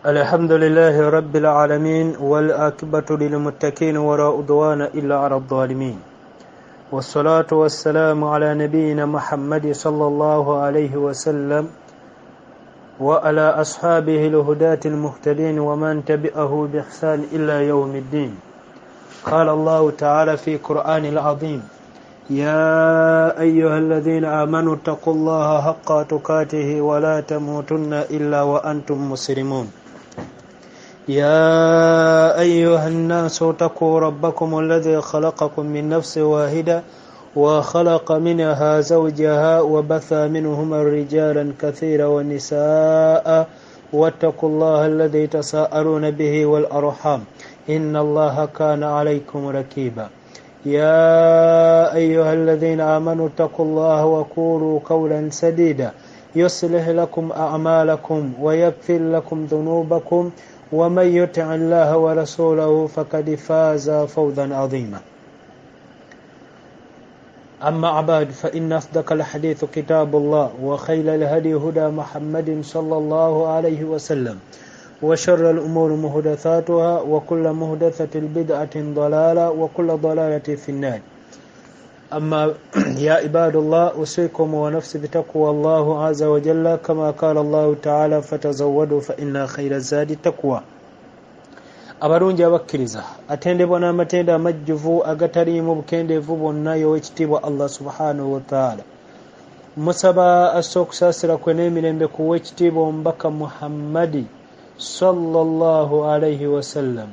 الحمد لله رب العالمين والعاقبة للمتقين ولا عدوان إلا على الظالمين والصلاة والسلام على نبينا محمد صلى الله عليه وسلم وعلى أصحابه الهداة المهتدين ومن تبعه بإحسان إلى يوم الدين. قال الله تعالى في القرآن العظيم: يا أيها الذين آمنوا اتقوا الله حق تقاته ولا تموتن إلا وأنتم مسلمون. يا أيها الناس اتقوا ربكم الذي خلقكم من نفس واحدة وخلق منها زوجها وبث منهما رجالا كثيرا ونساء واتقوا الله الذي تساءلون به والأرحام إن الله كان عليكم رقيبا. يا أيها الذين آمنوا اتقوا الله وقولوا قولا سديدا يصلح لكم أعمالكم ويغفر لكم ذنوبكم ومن يطع الله ورسوله فقد فاز فوزا عظيما. أما بعد فإن أصدق الحديث كتاب الله وخير الهدي هدى محمد صلى الله عليه وسلم وشر الأمور محدثاتها وكل محدثة بدعة ضلالة وكل ضلالة في النار. أما يا عباد الله أوصيكم ونفسي بتقوى الله عز وجل كما قال الله تعالى: فتزودوا فإن خير الزاد التقوى. abalungi abakkiriza atendebwa n'amatenda amajjuvu agataliimu bukendeevu bwonna y'owekitiibwa Allah subhanahu wa ta'ala. Musaba assa okusaasira kwe n'emirembe ku w'ekitiibwa omubaka Muhammadi sallallahu alayhi wasallam.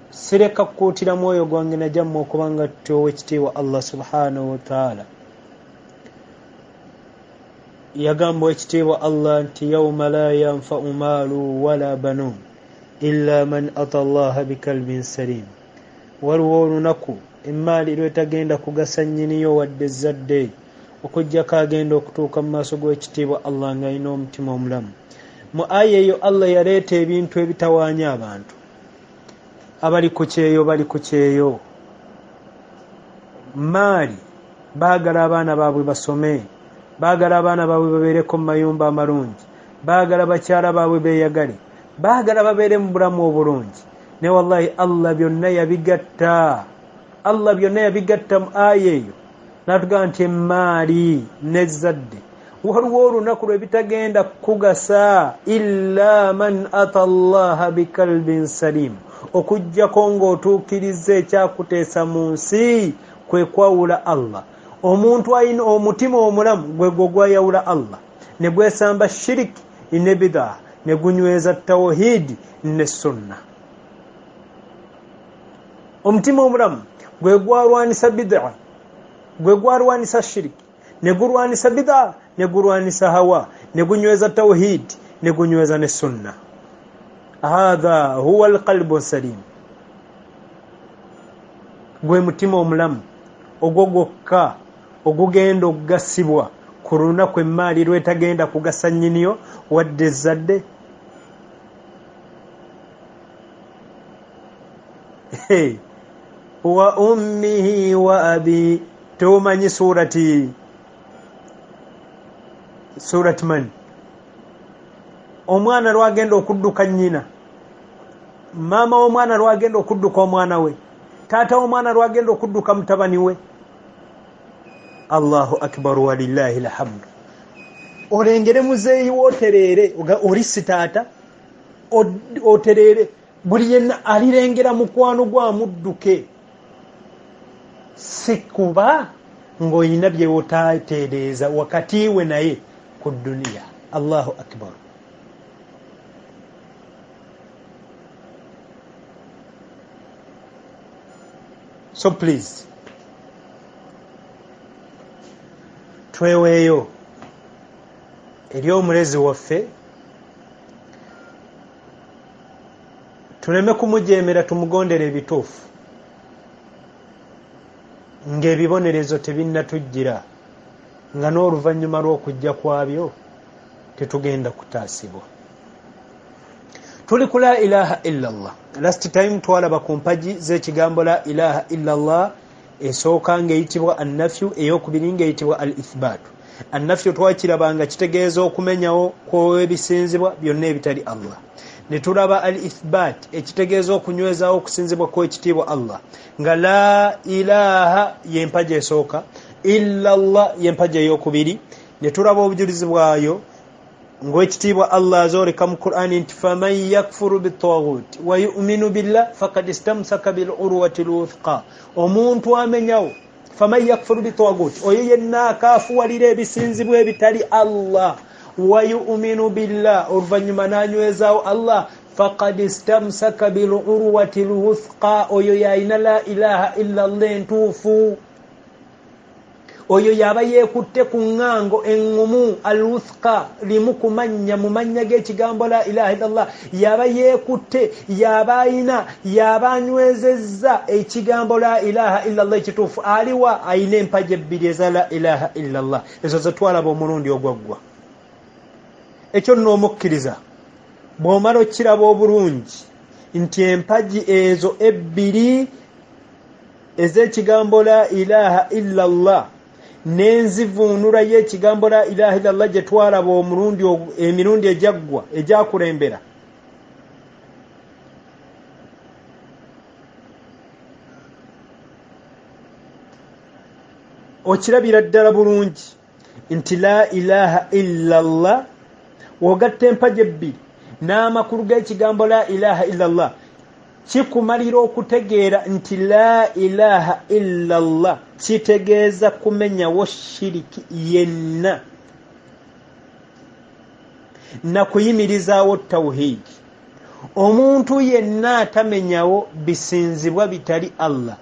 Sireka kukuutira mwoyo gwange najamma okubanga tuti owekitiibwa Allah subhanahu wa ta'ala yagamba owekitiibwa Allah nti: yawma la yanfa'u maalu wala banuun illa man ata Allaha bikalbin salim. Waliwo olunaku emmaali lwetagenda kugasa nnyiniyo wadde ezzadde okuggyako agenda okutuuka mu maaso g'owekitiibwa Allah ng'alina omutima omulamu. Mu aya eyo Allah yaleeta ebintu ebitawaanya abantu. Abali ku kyeyo bali ku kyeyo. Maali baagala abaana baabwe basome, baagala abaana baabwe babeereko mu mayumba amalungi, baagala bakyala baabwe beeyagale, baagala babeere mu bulamu obulungi. Ne wallahi Allah byonna yabigatta. Allah byonna yabigatta mu aya eyo n'atugamba nti emmaali n'ezzadde waliwo olunaku lwe bitagenda kugasa illa man ata Allaha bikalbin salim, okujjako ng'otuukiriza ekyakuteesa mu nsi kwe kwawula Allah. Omuntu alina omutima omulamu gwe gwayawula Allah ne gwesamba shiriki ne bidaa ne gunyweza tawhidi ne sunna. Omutima omulamu gwe gwalwanisa bidaa, gwe gwalwanisa shiriki ne gulwanisa bidaa ne gulwanisa hawa ne gunyweza tawhidi ne gunyweza ne sunna. Hadha huwa alqalbu salim. Gwe mutima omulamu ogwo gwokka ogugenda okugasibwa ku lunaku emmaali lwetagenda kugasa nnyiniyo wadde ezzadde. Wa ummihi wa abi. Tomanyi surati man? Omwana lwagenda okudduka nnyina, maama w'omwana lwagenda okudduka omwana we, taata w'omwana lwagenda okudduka mutabani we. Allahu akbar walillahi alhamdu. Olengere muzeeyi wootereere oli si taata otereere, buli yenna alirengera mukwano gwa mudduke, si kuba ng'olina bye wotaatereeza wakati we naye ku duniya. Allahu akbar. So please, tweweeyo eri omulezi waffe, tuleme kumujeemera, tumugondera ebituufu ng'ebibonerezo tebinnatujjira, nga n'oluvannyuma lw'okujja kwabyo tetugenda kutaasibwa. Tuli ku la ilaha illallah. Last time twalaba ku mpagi z'ekigambo la ilaha illallah, esooka ng'eyitibwa annafyu, ey'okubiri ng'eyitibwa al ithbaatu. annafyu twakirabanga kitegeeza okumenyawo kw'ebisinzibwa byonna ebitali Allah. Ne tulaba al ithbat ekitegeeza okunywezaawo okusinzibwa kw'ekitiibwa Allah nga la ilaha yempaja esooka, illa Allah yempaja ey'okubiri. Ne tulaba obujulizi bwayo ng'ekitiibwa Allah azooleka mu Qur'ani nti faman yakfuru bitaghut wa yu'minu billah faqad istamsaka bil urwati lwuthqa. Omuntu amenyawo faman yakfuru bitaghut, oyo yenna akaafuwalira ebisinzibwa ebitali Allah, wa yu'minu billah oluvannyuma n'anywezaawo Allah, faqad istamsaka bil urwati lwuthqa, oyo yalina la ilaha illa Allah entuufu. Oyo yaba yeekutte ku ŋŋango eŋŋumu alwuthqa limu kumanya mu mannya g'ekigambo la ilaha illallah, yaba yeekutte, yaba ayina, yaba anywezezza ekigambo la ilaha illallah ekituufu. Aliwa ayina empaja ebbiri eza la ilaha illallah, ezo ze twalaba omulundi ogwaggwa. Ekyo nno omukkiriza bw'omala okiraba obulungi nti empaji ezo ebbiri ez'ekigambo la ilaha illallah n'enzivuunula y'ekigambo la ilaha illallah gye twalaba emirundi egyaggwa egyakulembera, okirabira ddala bulungi nti la ilaha illallah wogatta empaji ebbiri n'amakulu g'ekigambo la ilaha illallah, kikumalira okutegeera nti la ilaha illallah kitegeeza kumenyawo shiriki yenna na kuyimirizaawo tawhidi. Omuntu yenna atamenyawo bisinzibwa bitali Allah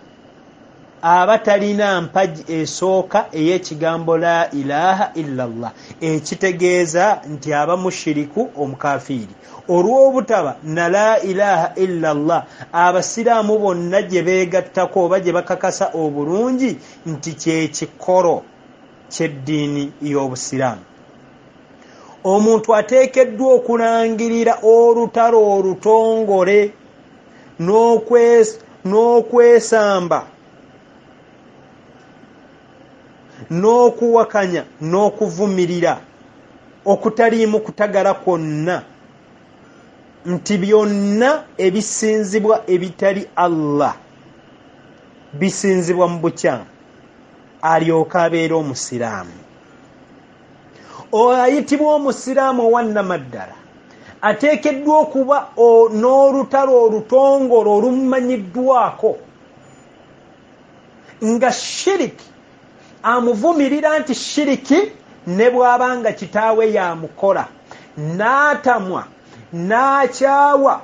aba talina mpaji esooka ey'ekigambo la ilaha illallah, ekitegeeza nti aba mushiriku omukafiiri. Olw'obutaba na la ilaha illallah, abasiraamu bonna gye beegattako oba gye bakakasa obulungi nti kyekikolo ky'eddiini y'obusiraamu. Omuntu ateekeddwa okulangirira olutalo olutongole n'okwesamba n'okuwakanya n'okuvumirira okutaliimu kutagala kwonna nti byonna ebisinzibwa ebitali Allah bisinzibwa mu bukyamu, alyoka abeera omusiraamu. Ayitibwa omusiraamu owannamaddala ateekeddwa okuba n'olutalo olutongole olumumanyiddwako nga shiriki amuvumirira nti shiriki ne bw'abanga kitaawe yamukola, n'atamwa n'akyawa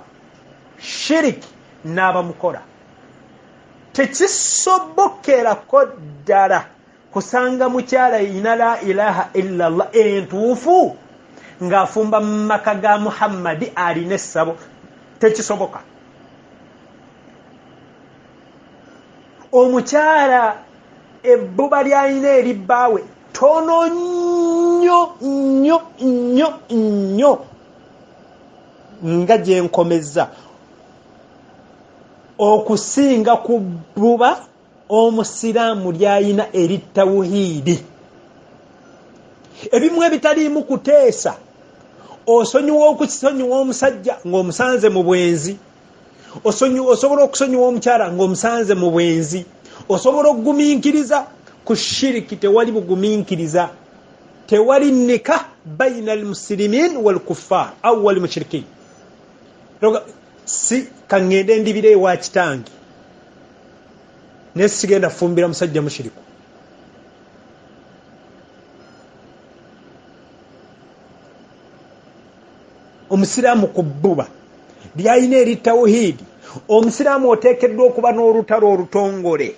shiriki n'abamukola. Tekisobokerako ddala kusanga mukyala yina la ilaha illallah entuufu ng'afumba mu maka ga Muhammadi alina essabo. Tekisoboka. Omukyala ebbuba ly'alina eri bbaawe tono nnyo nga gye nkomezza okusinga ku bbuba omusiraamu ly'alina eri tawhiidi. Ebimu ebitaliimu kuteesa, osonyiwa okukisonyiwa omusajja ng'omusanze mu bwenzi, osobola okusonyiwa omukyala ng'omusanze mu bwenzi, osobola okugumiikiriza ku shiriki. Tewali bugumiikiriza, tewali nikah bayina almuslimin wal kuffar au wal mushrikin. Si kangende ndibire ewa kitange nesigenda fumbira musajja mushiriku. Omusiraamu ku bbuba lyalina eri tawhiidi, omusiraamu oteekeddwa okuba n'olutalo olutongole.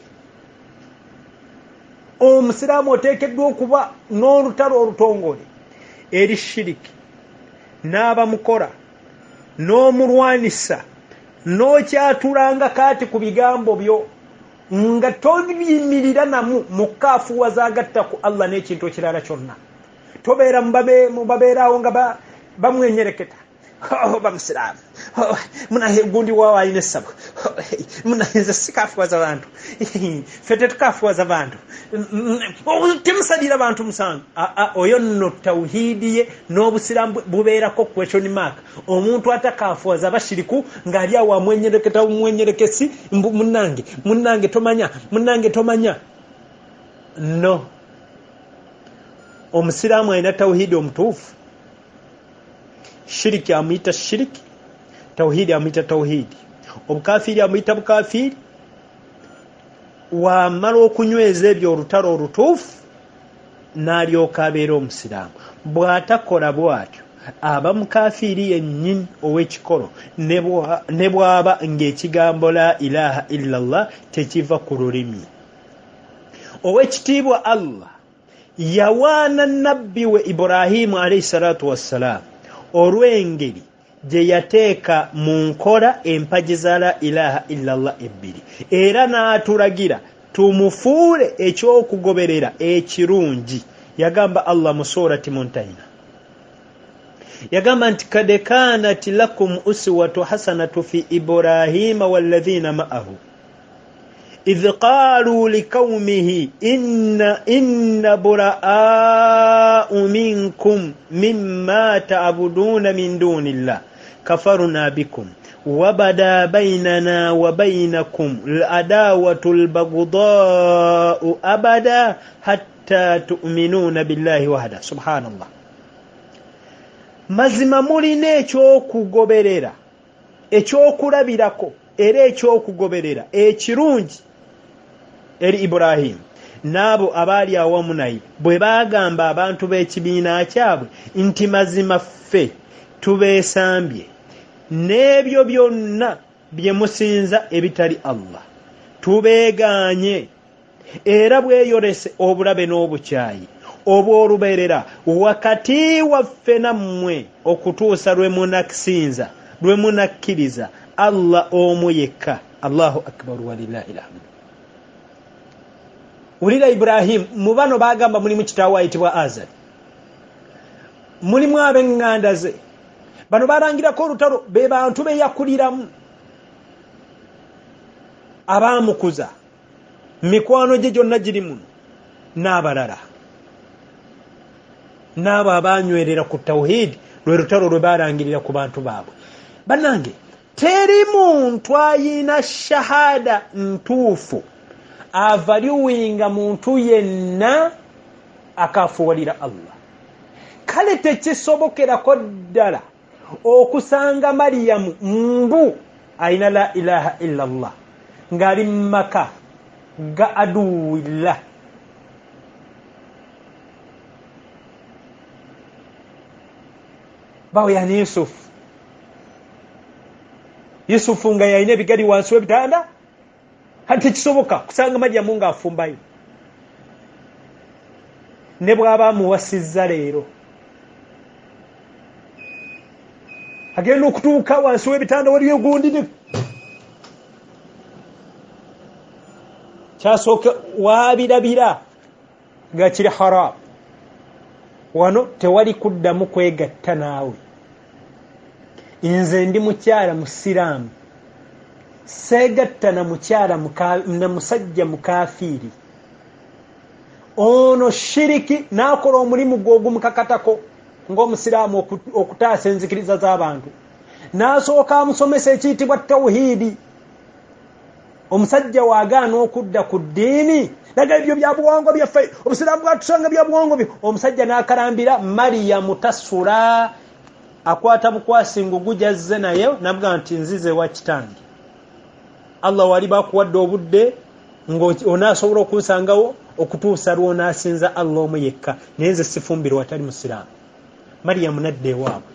Omusiraamu oteekeddwa okuba n'olutalo olutongole eri shiriki, n'abamukola, n'omulwanisa, n'okyatulanga kaati ku bigambo byo nga tobiyimirira namu mu kaafuwa zaagatta ku Allah n'ekintu ekirala kyonna. Tobeera mu babeeraawo nga bamwenyereketa bamusiramu munahe gundi wawa alina essabo munahenze sikafuwaza abantu fete tukafuwaza abantu temusalira abantu musango oyo nno tawhidi ye n'obusiramu bubeerako question mark omuntu atakafuwaza bashiriku ng'ali awo amwenyereketa mwenyerekesi munnange tomanya no omusiramu alina tawhidi omutuufu shiriki amuyita shiriki tawhidi amuyita tawhidi obukafiri amuyita bukafiri wamala okunyweza ebyo olutalo olutuufu n'alyoka abeera omusiraamu bw'atakola bw'atyo aba mukafiri yennyini ow'ekikolo ne bw'aba ng'ekigambo la ilaha illallah tekiva ku lulimi ow'ekitiibwa Allah yawaana nabbi we Ibrahimu alayhi salatu wassalaam olw'engeri gye yateeka mu nkola empagi za la ilaha illallah ebbiri era n'atulagira tumufuule ekyokugoberera ekirungi yagamba Allah mu surati Muntahina yagamba nti kad kanat lakum uswatu hasanatu fi Ibrahima walladhina ma'ahu إذ قالوا لقومه إن براء منكم مما تعبدون من دون الله كفرنا بكم وبدا بيننا وبينكم العداوة البغضاء أبدا حتى تؤمنون بالله وحده سبحان الله mazima mulina ekyokugoberera ekyokulabirako era ekyokugoberera ekirungi eri Ibrahim n'abo abaali awamu naye bwe baagamba abantu b'ekibiina kyabwe nti mazima ffe tubeesambye n'ebyo byonna bye musinza ebitali Allah tubeeganye era bweyolese obulabe n'obukyayi obw'olubeerera wakati waffe nammwe okutuusa lwe munakisinza lwe munakkiriza Allah omu yekka Allahu akbar walillahi alhamd ulira Ibrahim mu bano bagamba mulimu kitaawe ayitibwa Azar mulimu ab'eŋŋanda ze bano barangirako olutalo be bantu be yakuliramu abaamukuza mikwano gye gyonna giri muno n'abalala n'abo abanywerera ku tawhidi lwe lutalo lwe barangirira ku bantu baabwe bannange teri muntu ayina shahada ntuufu avaliwinga muntu yenna akafuwalira Allah kale tekisobokerako ddala okusanga Mariyamu mbu ayina la ilaha illallah ng'ali mu maka ga aduwillah bawo yani Yusufu nga yalina ebigari wansi w'ebitanda hati kisoboka kusanga Mariyamu ng'afumbayo ne bw'aba amuwasizza leero agenda okutuuka wansi w'ebitanda waliyo gundi kyasooka waabirabira nga kiri haram wano tewali kuddamu kwegatta naawe nze ndi mukyala musiraamu seegatta na mukyala na musajja mukafiri ono shiriki n'akola omulimu gw'ogumukakatako ng'omusiraamu okutaasa enzikiriza z'abantu n'asooka amusomesa ekiyitibwa tawhidi omusajja waagaana okudda ku ddiini naga ebyo bya buwangwa byaffe obusiraamu bwatusanga bya buwangwa byo omusajja n'akalambira Mariyamu tasula akwata bukwasi ngugujazze naye nabwa nti nzize wa kitange Allah wali bakuwadde obudde ng'onaasobola okunsangawo okutuusa lw'onaasinza Allah omu yekka naye nze sifumbirwa watali musiraamu Mariyamu nadda ewaabwe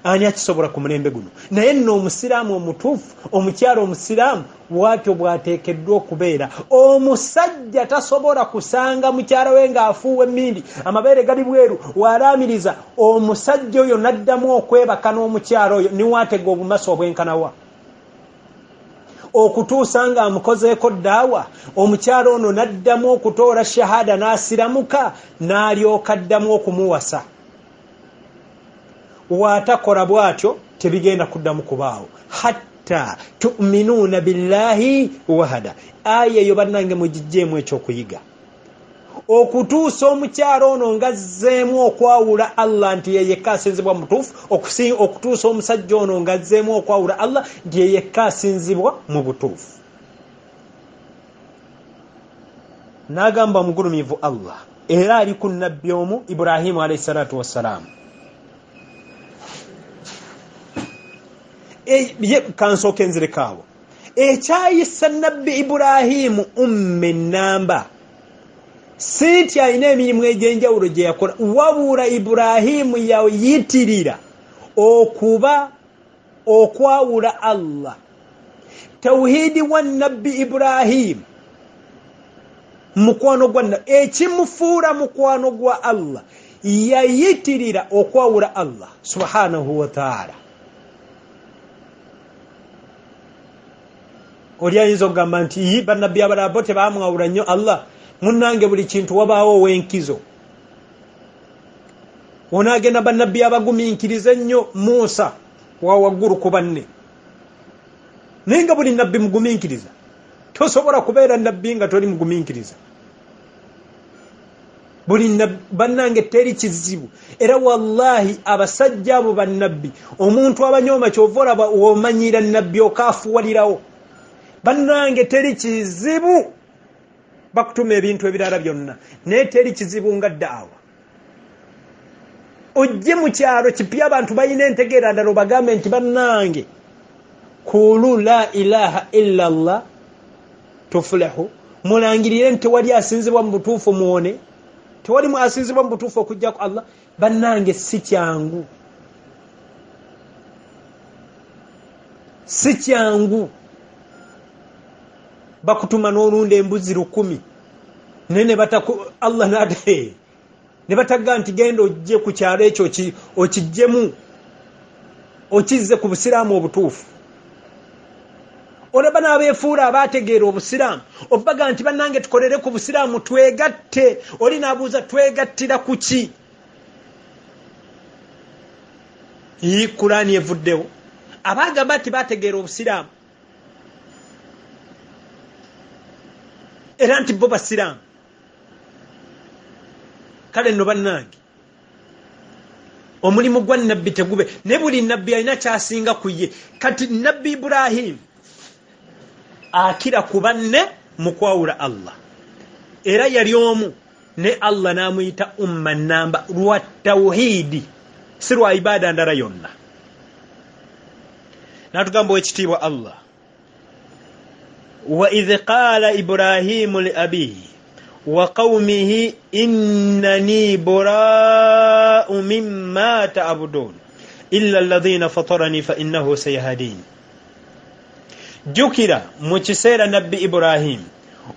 ani akisobola ku mulembe guno naye nno omusiraamu omutuufu omukyala omusiraamu bw'atyo bw'ateekeddwa okubeera omusajja tasobola kusanga mukyala we ng'afuuwa emmindi amabeere gali bweru walaamiriza omusajja oyo n'addamu okwebaka n'omukyala oyo niwaatega obumaso obwenkanawa okutuusa ng'amukozeeko ddaawa omukyala ono n'addamu okutoola shahada n'asiramuka n'alyoka addamu okumuwasa waatakola bwatyo tebigenda kuddamu kubaawo hatta tu'minuuna billahi wahada. Aya eyo bannange mugijjeemu ekyokuyiga okutuusa omukyalo ono ngazzeemu okwawula Allah nti yeyekka asinzibwa mu butuufu, okutuusa omusajja ono ngazzeemu okwawula Allah nti yeyekka asinzibwa mu butuufu. N'agamba mugulumivu Allah era ali ku nabbi omu Ibrahimu alayhi salatu wassalamu. Kansooke nzirekawo ekyayisa nabbi Ibrahimu umme namba si nti alina emirimu egy'enjawulo gye yakola, wabula Ibrahimu yayitirira okuba okwawula Allah. Tawhidi wa nabbi Ibrahimu mukwano gwa ekimufuula mukwano gwa Allah yayitirira okwawula Allah subhanahu wa ta'ala. Oli ayinza okugamba nti bannabbi abalala bo tebamwawula nnyo Allah. Munnange buli kintu wabaawo ow'enkizo. Onaagenda bannabbi abagumiikiriza ennyo Musa wa waggulu ku banne, naye nga buli nabbi mugumiikiriza. Tosobola kubeera nabbi nga toli mugumiikiriza. Buli bannange teri kizibu. Era wallahi abasajja abo bannabbi omuntu abanyooma kyova olaba womanyira nabbi okaafuwalirawo. Bannange teri kizibu bakutuma ebintu ebirala byonna, naye teri kizibu nga daawa. Ojje mu kyalo kipya abantu balina entegeera ndala bagambe nti bannange kulu la ilaha illa Allah tuflihu, mulangirire nti tewali asinzibwa mu butuufu muwone, tewali asinzibwa mu butuufu okujja ku Allah. Bannange si kyangu, si kyangu. Bakutuma n'olunda embuzi 100 nene Allah nade ne bataga nti genda ojje ku kyalo ekyo okijjemu okizze ku busiraamu obutuufu. Olaba n'abeefuula abategeera obusiraamu obaga nti bannange tukolere ku busiraamu twegatte. Oli n'abuuza twegattira ku ki? Kurani evuddewo abagamba nti bategeera obusiraamu era nti bo basiraamu. Kale nno bannange omulimu gwa nabbi tegube, ne buli nabbi alina kyasinga ku ye. Kati nabbi Ibrahimu akira ku banne mu kwawula Allah, era yali omu ne Allah n'amuyita umma namba lwa tawhidi, si lwa ibada ndala yonna. Natugamba ekitiibwa Allah, wa idh qala Ibrahimu li abihi wa qawmihi innani buraa'u mimma ta'budun illa alladhina fatarani fa innahu sayahdin. Jukira mu kiseera nabbi Ibrahimu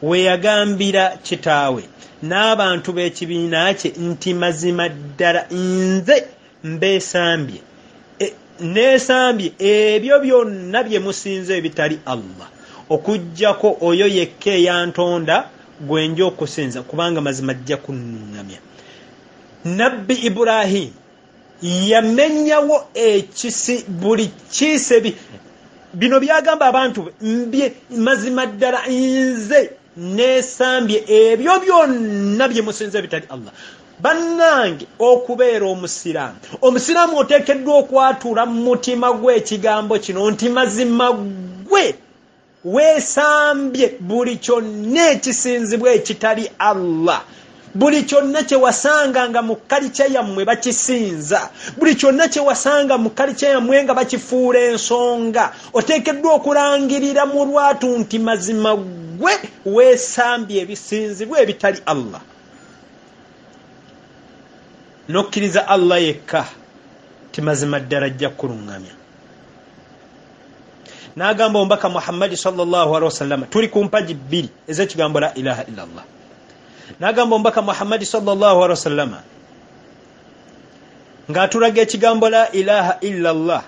we yagambira kitaawe n'abantu b'ekibiina kye nti mazima ddala nze mbeesambye neesambye ebyo byonna bye musinze ebitali Allah, okujjako oyo yekka eyantonda gwenja okusinza, kubanga mazima ajja kunnuŋŋamya. Nabbi Ibrahimu yamenyawo ekisi buli kiise bino byagamba abantu mbye mazima ddala nze neesambye ebyo byonna bye musinze ebitali Allah. Bannange okubeera omusiraamu, omusiraamu oteekeddwa okwatula mu mutima gwe ekigambo kino nti mazima gwe weesambye buli kyonna ekisinzibwa ekitali Allah. Buli kyonna kye wasanganga mu kalicha yammwe bakisinza, buli kyonna kye wasanga mu kalicha yammwe nga bakifuula ensonga, oteekeddwa okulangirira mu lwatu nti mazima gwe weesambye ebisinzibwa ebitali Allah, n'okkiriza Allah yekka ti mazima ddala ajja kuluŋŋamya. N'agamba omubaka Muhammad sallallahu alaihi wasallam, tuli ku mpaji 2 ez'ekigambo la ilaha illa Allah. N'agamba omubaka Muhammad sallallahu alaihi wasallam ng'atulaga ekigambo la ilaha illa Allah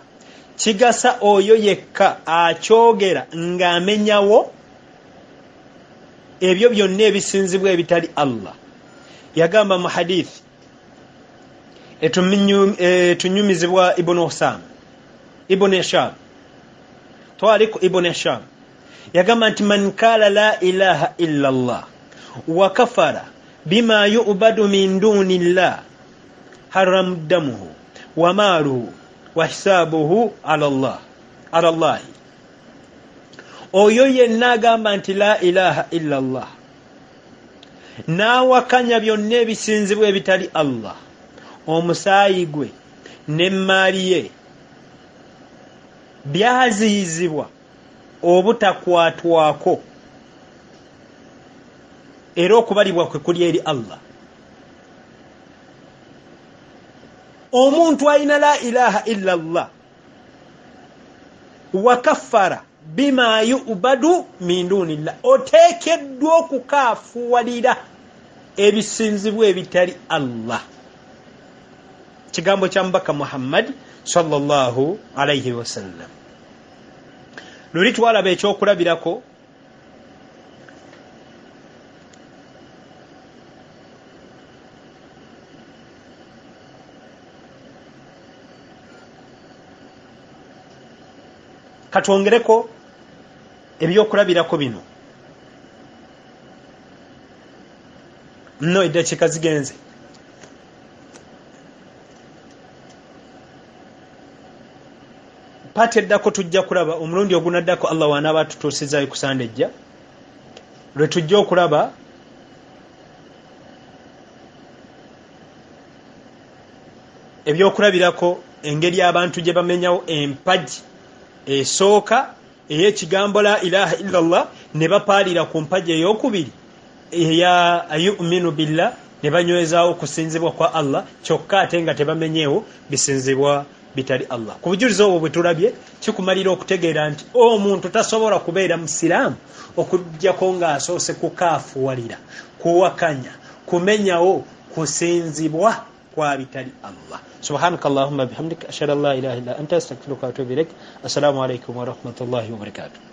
kigasa oyo yekka akyogera ng'amenyawo ebyo byonna ebisinzibwa ebitali Allah. Yagamba mu hadithi, etunyumizibwa ibn Husam ibn Hisham Tariq ibn Hisham yagamba nti man kala la ilaha illa Allah wa kafara bima yu'badu min dunillah haram damuhu wa maluhu wa hisabuhu ala Allah oyo yenna agamba nti la ilaha illa Allah n'awakanya byonna ebisinzibwa ebitali Allah omusaayi gwe n'emmaali ye byaziyizibwa obutakwatwako era okubalibwa kwe kuli eri Allah. Omuntu alina la ilaha illa Allah wa kaffara bima yu'badu min dunillah oteekeddwa okukaafuwalira ebisinzibwa ebitali Allah. Kigambo kya Mubaka Muhammad sallallahu alayhi wasallam. Luli twalaba ekyokulabirako katwongereko ebyokulabirako bino nno eddakiika zigenze. Paati eddako tujja kulaba omulundi ogunaddako Allah wanaaba tutuusizaayo ku Sande ejja lwe tujja okulaba ebyokulabirako engeri abantu gye bamenyawo empagi esooka ey'ekigambo la ilaha illallah ne bapaalira ku mpagi ey'okubiri eya ayuminu billah ne banywezaawo okusinzibwa kwa Allah kyokka ate nga tebamenyeewo bisinzibwa bitali Allah. Ku bujulizi obwo bwe tulabye kikumalira okutegeera nti omuntu tasobola kubeera musiraamu okujjako ng'asoose kukaafuwalira kuwakanya kumenyawo kusinzibwa kwa bitali Allah. Subhanaka Allahumma bihamdika ashhadu an la ilaha illa anta astaghfiruka wa atubu ilaik. Assalamu alaykum wa rahmatullahi wa barakatuh.